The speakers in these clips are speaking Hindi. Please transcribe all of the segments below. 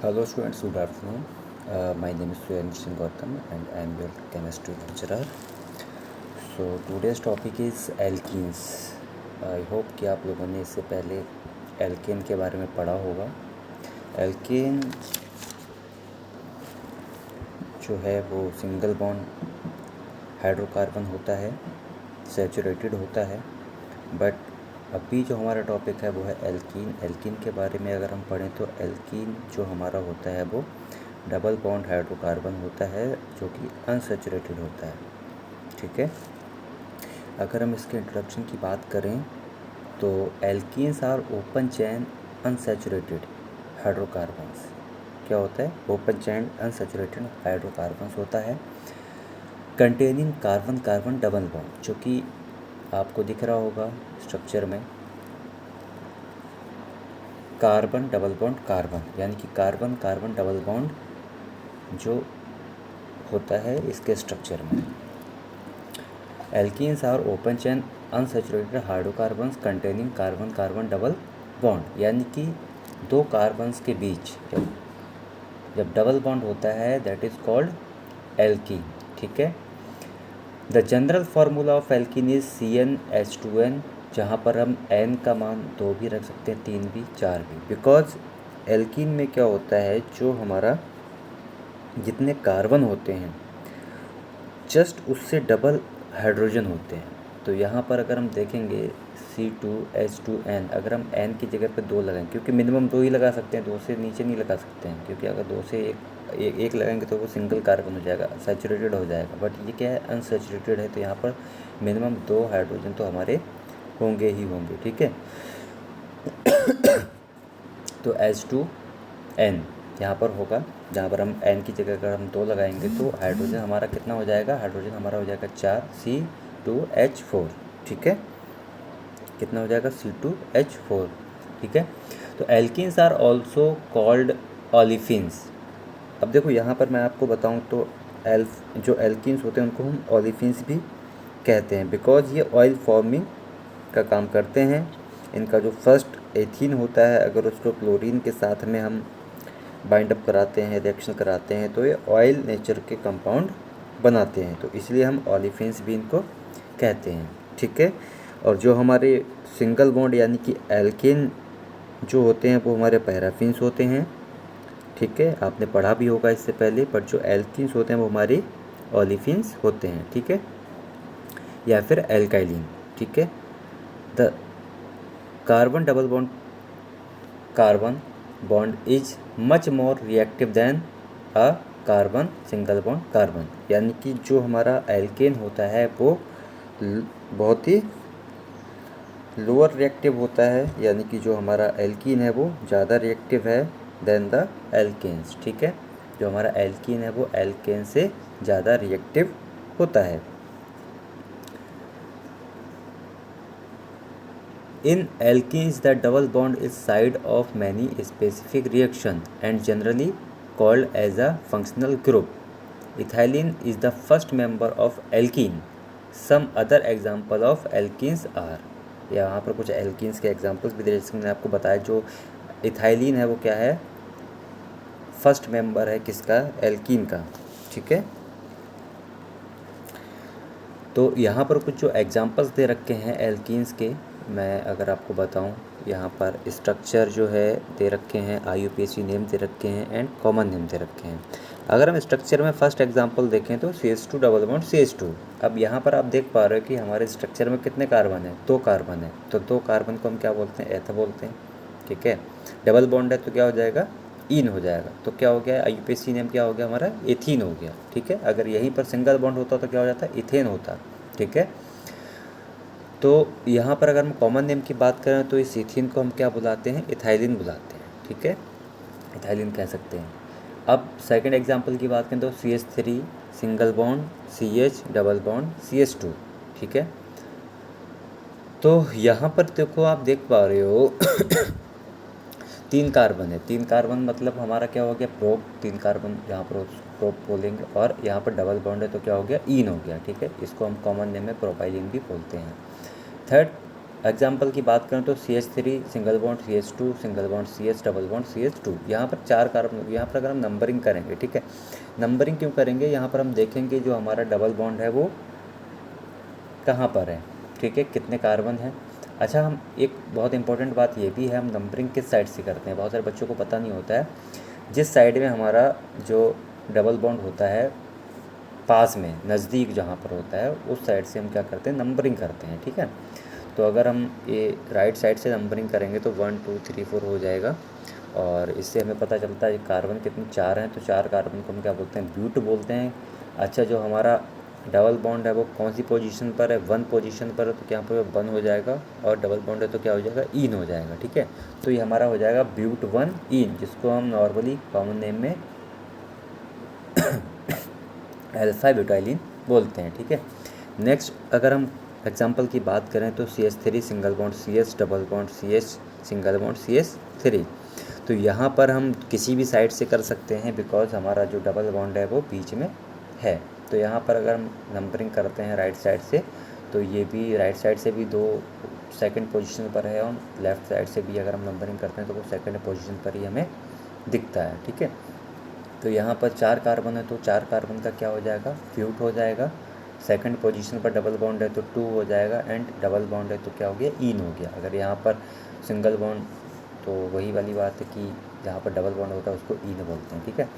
Hello students, good afternoon. My name is Suyanshin Gautam and I am your chemistry lecturer. So today's topic is alkenes. I hope कि आप लोगों ने इससे पहले एल्केन के बारे में पढ़ा होगा. एल्केन जो है वो सिंगल बॉन्ड हाइड्रोकार्बन होता है, सैचुरेटेड होता है. बट अभी जो हमारा टॉपिक है वो है एल्कीन. एल्कीन के बारे में अगर हम पढ़ें तो एल्कीन जो हमारा होता है वो डबल बॉन्ड हाइड्रोकार्बन होता है जो कि अनसैचुरेटेड होता है. ठीक है, अगर हम इसके इंट्रोडक्शन की बात करें तो alkenes are open chain unsaturated hydrocarbons. क्या होता है? ओपन चैन अनसैचुरेटेड हाइड्रोकार्बन्स होता है containing carbon carbon double bond, जो कि आपको दिख रहा होगा स्ट्रक्चर में. कार्बन डबल बॉन्ड कार्बन, यानी कि कार्बन कार्बन डबल बॉन्ड जो होता है इसके स्ट्रक्चर में. Alkenes are open chain unsaturated hydrocarbons containing carbon carbon double bond, यानी कि दो कार्बन्स के बीच जब डबल बॉन्ड होता है दैट इज़ कॉल्ड एल्कीन. ठीक है, the general formula of alkene is CnH2n, जहाँ पर हम n का मान 2 भी रख सकते हैं, 3 भी, 4 भी. बिकॉज एल्कीन में क्या होता है, जो हमारा जितने कार्बन होते हैं जस्ट उससे डबल हाइड्रोजन होते हैं. तो यहाँ पर अगर हम देखेंगे C2H2n, अगर हम n की जगह पे 2 लगाएं, क्योंकि मिनिमम 2 ही लगा सकते हैं, 2 से नीचे नहीं लगा सकते हैं, क्योंकि अगर 2 से एक लगाएंगे तो वो सिंगल कार्बन हो जाएगा, सैचुरेटेड हो जाएगा. बट ये क्या है, अनसैचुरेटेड है, तो यहाँ पर मिनिमम 2 हाइड्रोजन तो हमारे होंगे ही होंगे. ठीक है, तो H2n यहाँ पर होगा, जहाँ पर हम n की जगह अगर हम 2 लगाएंगे तो हाइड्रोजन हमारा कितना हो जाएगा, हाइड्रोजन हमारा हो जाएगा 4 C2H4. ठीक है, कितना हो जाएगा, C2H4. ठीक है, तो alkenes are also called olefins. अब देखो यहाँ पर मैं आपको बताऊँ तो जो एल्कीन्स होते हैं उनको हम ओलिफिन्स भी कहते हैं, बिकॉज ये ऑयल फॉर्मिंग का काम करते हैं. इनका जो फर्स्ट एथीन होता है, अगर उसको क्लोरीन के साथ में हम बाइंड अप कराते हैं, रिएक्शन कराते हैं, तो ये ऑयल नेचर के कंपाउंड बनाते हैं, तो इसलिए हम ओलिफिन्स भी इनको कहते हैं. ठीक है, और जो हमारे सिंगल बॉन्ड यानी कि एल्केन जो होते हैं वो हमारे पैराफिन्स होते हैं. ठीक है, आपने पढ़ा भी होगा इससे पहले. बट जो एल्कीन्स होते हैं वो हमारे ओलिफिन्स होते हैं. ठीक है, या फिर एल्काइलिन. ठीक है, the carbon double bond carbon bond is much more reactive then a carbon single bond carbon, यानी कि जो हमारा एल्केन होता है वो बहुत ही लोअर रिएक्टिव होता है, यानी कि जो हमारा एल्कीन है वो ज़्यादा रिएक्टिव है देन द एल्केन्स. ठीक है, जो हमारा एल्कीन है वो एल्केन से ज़्यादा रिएक्टिव होता है. In alkenes, the double bond is side of many specific reactions and generally called as a functional group. Ethylene is the first member of alkene. Some other example of alkenes are, यहाँ पर कुछ alkenes के examples भी दे, जैसे मैंने आपको बताया जो इथाइलिन है वो क्या है, फर्स्ट मेंबर है किसका, एल्कीन का. ठीक है, तो यहाँ पर कुछ जो एग्जांपल्स दे रखे हैं एल्कीन्स के, मैं अगर आपको बताऊं, यहाँ पर स्ट्रक्चर जो है दे रखे हैं, IUPAC नेम दे रखे हैं एंड कॉमन नेम दे रखे हैं. अगर हम स्ट्रक्चर में फर्स्ट एग्जांपल देखें तो CH2 डबल बॉन्ड CH2. अब यहाँ पर आप देख पा रहे हो कि हमारे स्ट्रक्चर में कितने कार्बन है, 2 कार्बन है, तो 2 कार्बन को हम क्या बोलते हैं, एथ बोलते हैं. ठीक है, डबल बॉन्ड है तो क्या हो जाएगा, ईन हो जाएगा. तो क्या हो गया, IUPAC नेम क्या हो गया हमारा, एथीन हो गया. ठीक है, अगर यहीं पर सिंगल बॉन्ड होता तो क्या हो जाता, इथेन होता. ठीक है, तो यहाँ पर अगर हम कॉमन नेम की बात करें तो इस इथीन को हम क्या बुलाते हैं, इथाइलिन बुलाते हैं. ठीक है, इथाइलिन कह सकते हैं. अब सेकंड एग्जांपल की बात करें तो CH3 single bond CH double bond CH2. ठीक है, तो यहाँ पर देखो आप देख पा रहे हो 3 कार्बन है. 3 कार्बन मतलब हमारा क्या हो गया, प्रोप. 3 कार्बन यहाँ पर प्रोप बोलेंगे, और यहाँ पर डबल बॉन्ड है तो क्या हो गया, ईन हो गया. ठीक है, इसको हम कॉमन नेम में प्रोपाइलिन भी बोलते हैं. थर्ड एग्जाम्पल की बात करें तो CH3 single bond CH2 single bond CH double bond CH2, यहाँ पर 4 कार्बन। यहाँ पर अगर हम नंबरिंग करेंगे, ठीक है, नंबरिंग क्यों करेंगे, यहाँ पर हम देखेंगे जो हमारा डबल बॉन्ड है वो कहाँ पर है, ठीक है, कितने कार्बन हैं। अच्छा, हम एक बहुत इंपॉर्टेंट बात ये भी है, हम नंबरिंग किस साइड से करते हैं, बहुत सारे बच्चों को पता नहीं होता है। जिस साइड में हमारा जो डबल बॉन्ड होता है पास में नज़दीक जहाँ पर होता है, उस साइड से हम क्या करते हैं, नंबरिंग करते हैं, ठीक है। तो अगर हम ये राइट साइड से नंबरिंग करेंगे तो 1 2 3 4 हो जाएगा, और इससे हमें पता चलता है कार्बन कितने, 4 हैं, तो 4 कार्बन को हम क्या बोलते हैं, ब्यूट बोलते हैं। अच्छा, जो हमारा डबल बॉन्ड है वो कौन सी पोजीशन पर है, 1 पोजीशन पर है, तो क्या पर 1 हो जाएगा, और डबल बॉन्ड है तो क्या हो जाएगा, ईन हो जाएगा, ठीक है। तो ये हमारा हो जाएगा ब्यूट 1 ईन, जिसको हम नॉर्मली कॉमन नेम में अल्फा ब्यूटाइलिन बोलते हैं, ठीक है। नेक्स्ट अगर हम एग्जांपल की बात करें तो CH3 single bond CH double bond CH single bond CH3, तो यहाँ पर हम किसी भी साइड से कर सकते हैं, बिकॉज हमारा जो डबल बॉन्ड है वो बीच में है। तो यहाँ पर अगर हम नंबरिंग करते हैं राइट साइड से, तो ये भी राइट साइड से भी 2 सेकंड पोजीशन पर है, और लेफ़्ट साइड से भी अगर हम नंबरिंग करते हैं तो वो सेकंड पोजीशन पर ही हमें दिखता है, ठीक है। तो यहाँ पर 4 कार्बन है, तो 4 कार्बन का क्या हो जाएगा, फ्यूट हो जाएगा। सेकंड पोजीशन पर डबल बॉन्ड है तो 2 हो जाएगा, एंड डबल बॉन्ड है तो क्या हो गया, ईन हो गया। अगर यहाँ पर सिंगल बॉन्ड, तो वही वाली बात है कि जहाँ पर डबल बॉन्ड होता है उसको ईन बोलते हैं, ठीक है।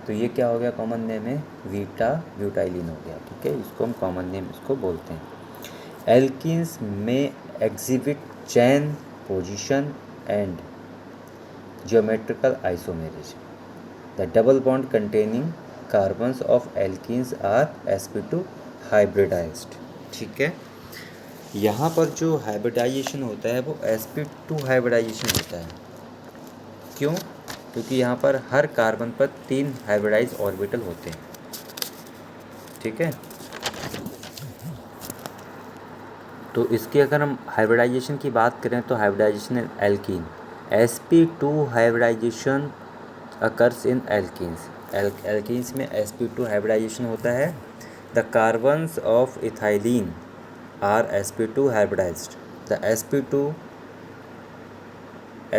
तो ये क्या हो गया, कॉमन नेम है बीटा ब्यूटाइलिन हो गया, ठीक है, इसको हम कॉमन नेम इसको बोलते हैं। एल्कीन्स में exhibit chain position and geometrical isomerism. The double bond containing carbons of alkenes are sp2 hybridized, ठीक है। यहाँ पर जो हाइब्रिडाइजेशन होता है वो sp2 हाइब्रिडाइजेशन होता है। क्यों? क्योंकि यहाँ पर हर कार्बन पर 3 हाइब्रिडाइज ऑर्बिटल होते हैं, ठीक है। तो इसकी अगर हम हाइब्रिडाइजेशन की बात करें तो hybridization in alkene, sp2 hybridization occurs in alkenes. Alkenes में sp2 हाइब्रिडाइजेशन होता है। The carbons of ethylene are sp2 hybridized. The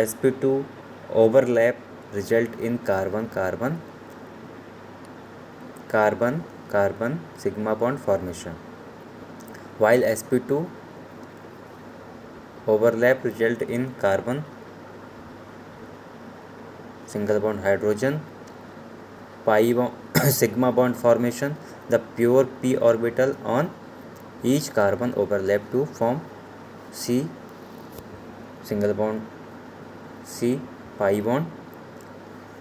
sp2 overlap result in carbon carbon carbon carbon sigma bond formation, while sp2 overlap result in carbon single bond hydrogen pi sigma bond formation. The pure p orbital on each carbon overlap to form C single bond C pi bond.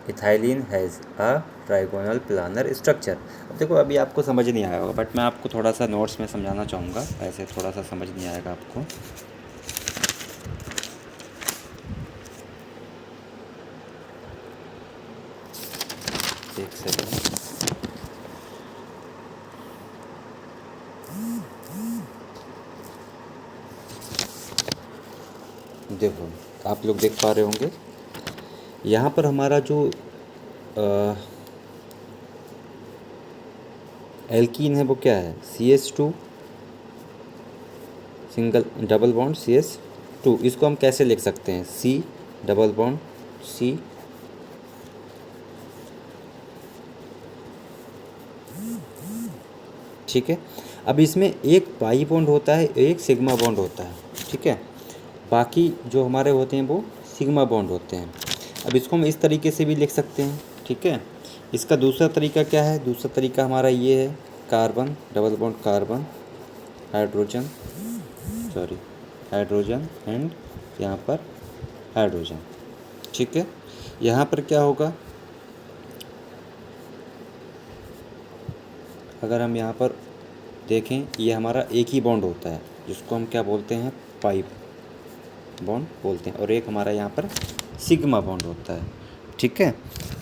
Ethylene has a trigonal planner structure. अब देखो, अभी आपको समझ नहीं आया होगा, बट मैं आपको थोड़ा सा नोट्स में समझाना चाहूँगा, ऐसे थोड़ा सा समझ नहीं आएगा आपको। एक सेकंड, देखो आप लोग देख पा रहे होंगे, यहाँ पर हमारा जो एल्कीन है वो क्या है, CH2 single double bond CH2। इसको हम कैसे लिख सकते हैं, C डबल बॉन्ड C, ठीक है। अब इसमें एक पाई बॉन्ड होता है, एक सिग्मा बॉन्ड होता है, ठीक है। बाकी जो हमारे होते हैं वो सिग्मा बॉन्ड होते हैं। अब इसको हम इस तरीके से भी लिख सकते हैं, ठीक है। इसका दूसरा तरीका क्या है, दूसरा तरीका हमारा ये है, carbon double bond carbon hydrogen hydrogen and यहाँ पर हाइड्रोजन, ठीक है। यहाँ पर क्या होगा, अगर हम यहाँ पर देखें, ये हमारा एक ही बॉन्ड होता है जिसको हम क्या बोलते हैं, पाई बॉन्ड बोलते हैं, और एक हमारा यहाँ पर सिग्मा बॉन्ड होता है, ठीक है।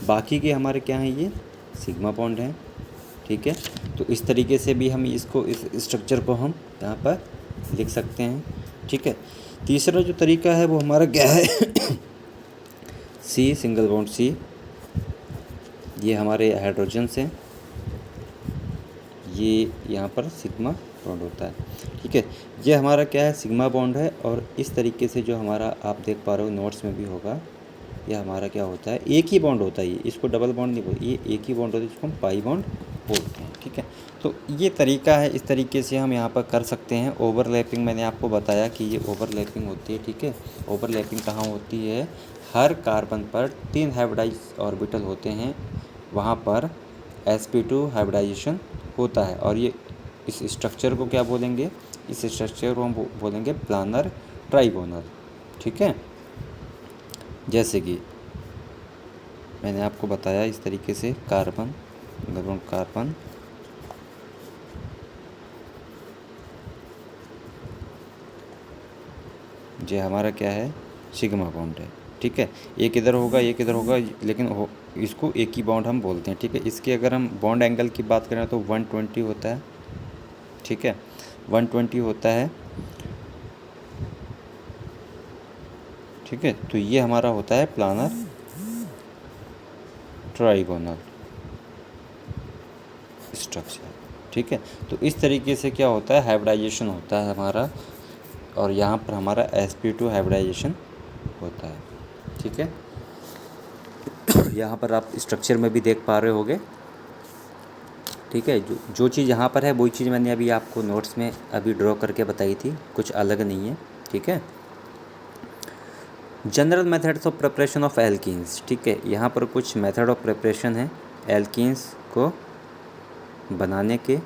बाकी के हमारे क्या हैं, ये सिग्मा बॉन्ड हैं, ठीक है। तो इस तरीके से भी हम इसको, इस स्ट्रक्चर को हम यहाँ पर लिख सकते हैं, ठीक है। तीसरा जो तरीका है वो हमारा क्या है, C सिंगल बॉन्ड C, ये हमारे हाइड्रोजन से, ये यहाँ पर सिग्मा बॉन्ड होता है, ठीक है। ये हमारा क्या है, सिग्मा बॉन्ड है। और इस तरीके से जो हमारा आप देख पा रहे हो नोट्स में भी होगा, ये हमारा क्या होता है, एक ही बॉन्ड होता है। ये इसको डबल बॉन्ड नहीं बोलते, ये एक ही बॉन्ड होता है जिसको हम पाई बॉन्ड बोलते हैं, ठीक है। तो ये तरीका है, इस तरीके से हम यहाँ पर कर सकते हैं। ओवरलैपिंग मैंने आपको बताया कि ये ओवरलैपिंग होती है, ठीक है। ओवरलैपिंग कहाँ होती है, हर कार्बन पर 3 हाइब्रिडाइज ऑर्बिटल होते हैं, वहाँ पर sp2 हाइब्रिडाइजेशन होता है। और ये इस स्ट्रक्चर को क्या बोलेंगे, इस स्ट्रक्चर को हम बोलेंगे प्लानर ट्राइगोनल, ठीक है। जैसे कि मैंने आपको बताया इस तरीके से कार्बन कार्बन ये हमारा क्या है, सिग्मा बॉन्ड है, ठीक है। एक इधर होगा एक इधर होगा, लेकिन इसको एक ही बॉन्ड हम बोलते हैं, ठीक है। इसके अगर हम बॉन्ड एंगल की बात करें तो 120 होता है, ठीक है, 120 होता है, ठीक है। तो ये हमारा होता है प्लानर ट्राइगोनल स्ट्रक्चर, ठीक है। तो इस तरीके से क्या होता है, हाइब्रिडाइजेशन होता है हमारा, और यहाँ पर हमारा sp2 हाइब्रिडाइजेशन होता है, ठीक है। यहाँ पर आप स्ट्रक्चर में भी देख पा रहे होगे, ठीक है। जो चीज़ यहाँ पर है वही चीज़ मैंने अभी आपको नोट्स में अभी ड्रॉ करके बताई थी, कुछ अलग नहीं है, ठीक है। General methods of preparation of alkenes, ठीक है। यहाँ पर कुछ मेथड ऑफ प्रिपरेशन है एल्कीन्स को बनाने के।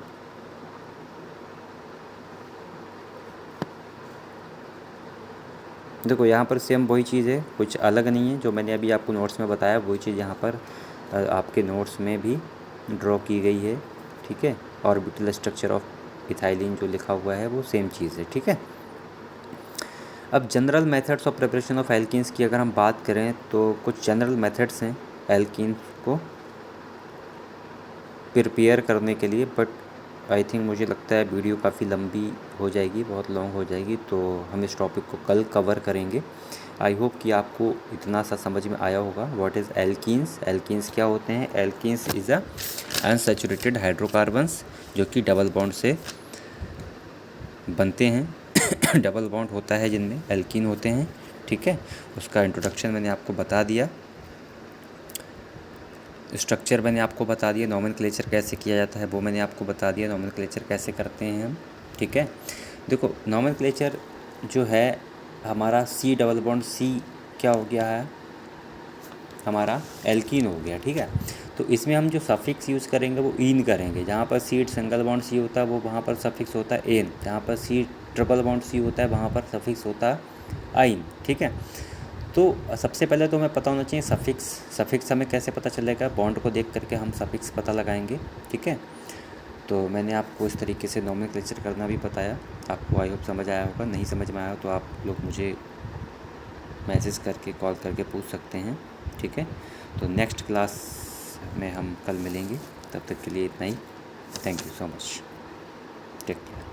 देखो यहाँ पर सेम वही चीज़ है, कुछ अलग नहीं है, जो मैंने अभी आपको नोट्स में बताया वही चीज़ यहाँ पर आपके नोट्स में भी ड्रॉ की गई है, ठीक है। ऑर्बिटल स्ट्रक्चर ऑफ इथाइलिन जो लिखा हुआ है वो सेम चीज़ है, ठीक है। अब general methods of preparation of alkenes की अगर हम बात करें तो कुछ जनरल मेथड्स हैं एल्कीन्स को प्रिपेयर करने के लिए, बट आई थिंक मुझे लगता है वीडियो काफ़ी लंबी हो जाएगी, बहुत लॉन्ग हो जाएगी, तो हम इस टॉपिक को कल कवर करेंगे। आई होप कि आपको इतना सा समझ में आया होगा व्हाट इज़ एल्कीन्स। एल्कीन्स क्या होते हैं, alkenes is a unsaturated hydrocarbons जो कि डबल बॉन्ड से बनते हैं। डबल बॉन्ड होता है जिनमें एल्कीन होते हैं, ठीक है। उसका इंट्रोडक्शन मैंने आपको बता दिया, स्ट्रक्चर मैंने आपको बता दिया, नॉमेनक्लेचर कैसे किया जाता है वो मैंने आपको बता दिया, नॉमेनक्लेचर कैसे करते हैं हम, ठीक है। देखो नॉमेनक्लेचर जो है हमारा सी डबल बॉन्ड सी क्या हो गया है, हमारा एल्कीन हो गया, ठीक है। तो इसमें हम जो सफिक्स यूज़ करेंगे वो इन करेंगे। जहाँ पर सी सिंगल बॉन्ड सी होता है वो वहाँ पर सफिक्स होता है एन, जहाँ पर सी ट्रिपल बॉन्ड सी होता है वहाँ पर सफिक्स होता है आइन, ठीक है। तो सबसे पहले तो हमें पता होना चाहिए सफिक्स हमें कैसे पता चलेगा, बॉन्ड को देख करके हम सफिक्स पता लगाएंगे, ठीक है। तो मैंने आपको इस तरीके से नॉमेनक्लेचर करना भी बताया, आपको आई होप समझ आया होगा। नहीं समझ में आया तो आप लोग मुझे मैसेज करके कॉल करके पूछ सकते हैं, ठीक है। तो नेक्स्ट क्लास में हम कल मिलेंगे, तब तक के लिए इतना ही। Thank you so much, take care.